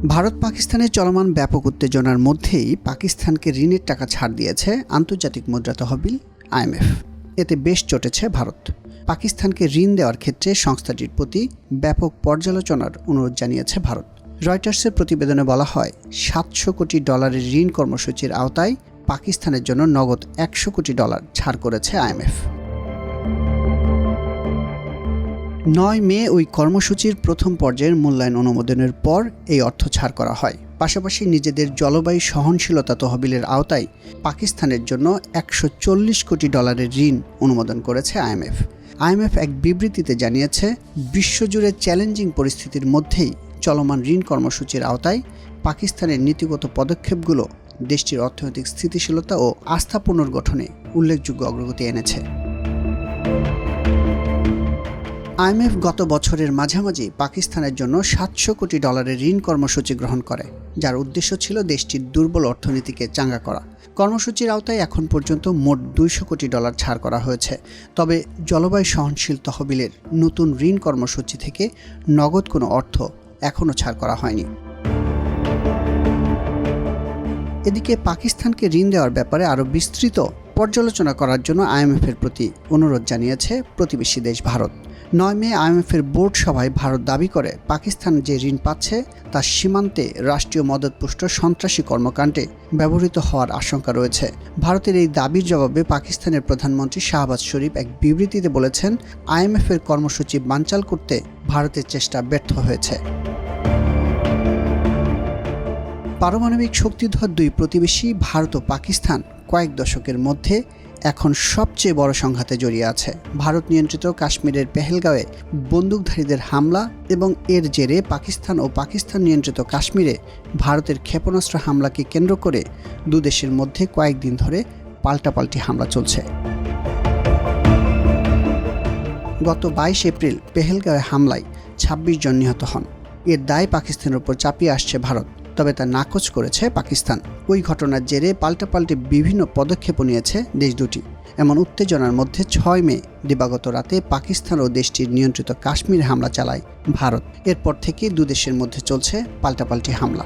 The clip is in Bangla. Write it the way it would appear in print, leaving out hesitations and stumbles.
ভারত পাকিস্তানের চলমান ব্যাপক উত্তেজনার মধ্যেই পাকিস্তানকে ঋণের টাকা ছাড় দিয়েছে আন্তর্জাতিক মুদ্রা তহবিল IMF। এতে বেশ চটেছে ভারত। পাকিস্তানকে ঋণ দেওয়ার ক্ষেত্রে সংস্থাটির প্রতি ব্যাপক পর্যালোচনার অনুরোধ জানিয়েছে ভারত। রয়টার্সের প্রতিবেদনে বলা হয়, $700 কোটি ঋণ কর্মসূচির আওতায় পাকিস্তানের জন্য নগদ $100 কোটি ছাড় করেছে IMF। 9 মে ওই কর্মসূচির প্রথম পর্যায়ের মূল্যায়ন অনুমোদনের পর এই অর্থ ছাড় করা হয়। পাশাপাশি নিজেদের জলবায়ু সহনশীলতা তহবিলের আওতায় পাকিস্তানের জন্য $140 কোটি ঋণ অনুমোদন করেছে IMF। IMF এক বিবৃতিতে জানিয়েছে, বিশ্বজুড়ে চ্যালেঞ্জিং পরিস্থিতির মধ্যেই চলমান ঋণ কর্মসূচির আওতায় পাকিস্তানের নীতিগত পদক্ষেপগুলো দেশটির অর্থনৈতিক স্থিতিশীলতা ও আস্থা পুনর্গঠনে উল্লেখযোগ্য অগ্রগতি এনেছে। IMF গত বছরের মাঝামাঝি পাকিস্তানের জন্য $700 কোটি ঋণ কর্মসূচি গ্রহণ করে, যার উদ্দেশ্য ছিল দেশটির দুর্বল অর্থনীতিকে চাঙ্গা করা। কর্মসূচির আওতায় এখন পর্যন্ত মোট $200 কোটি ছাড় করা হয়েছে। তবে জলবায়ু সহনশীল তহবিলের নতুন ঋণ কর্মসূচি থেকে নগদ কোনো অর্থ এখনও ছাড় করা হয়নি। এদিকে পাকিস্তানকে ঋণ দেওয়ার ব্যাপারে আরও বিস্তৃত পর্যালোচনা করার জন্য IMF-এর প্রতি অনুরোধ জানিয়েছে প্রতিবেশী দেশ ভারত। 9 মে IMF-এর বোর্ড সভায় ভারত দাবি করে, পাকিস্তান যে ঋণ পাচ্ছে তা সীমান্তে রাষ্ট্রীয় মদতপুষ্ট সন্ত্রাসী কর্মকাণ্ডে ব্যবহৃত হওয়ার আশঙ্কা রয়েছে। ভারতের এই দাবির জবাবে পাকিস্তানের প্রধানমন্ত্রী শাহবাজ শরীফ এক বিবৃতিতে বলেছেন, IMF-এর কর্মসূচি বানচাল করতে ভারতের চেষ্টা ব্যর্থ হয়েছে। পারমাণবিক শক্তিধর দুই প্রতিবেশী ভারত ও পাকিস্তান কয়েক দশকের মধ্যে এখন সবচেয়ে বড় সংঘাতে জড়িয়ে আছে। ভারত নিয়ন্ত্রিত কাশ্মীরের পেহেলগাঁওয়ে বন্দুকধারীদের হামলা এবং এর জেরে পাকিস্তান ও পাকিস্তান নিয়ন্ত্রিত কাশ্মীরে ভারতের ক্ষেপণাস্ত্র হামলাকে কেন্দ্র করে দুদেশের মধ্যে কয়েকদিন ধরে পাল্টাপাল্টি হামলা চলছে। গত 22 এপ্রিল পেহেলগাঁওয়ে হামলায় 26 জন নিহত হন। এর দায় পাকিস্তানের উপর চাপিয়ে আসছে ভারত, তবে তা নাকচ করেছে পাকিস্তান। ওই ঘটনার জেরে পাল্টাপাল্টি বিভিন্ন পদক্ষেপও নিয়েছে দেশ দুটি। এমন উত্তেজনার মধ্যে 6 মে দিবাগত রাতে পাকিস্তান ও দেশটির নিয়ন্ত্রিত কাশ্মীরে হামলা চালায় ভারত। এরপর থেকে দুদেশের মধ্যে চলছে পাল্টাপাল্টি হামলা।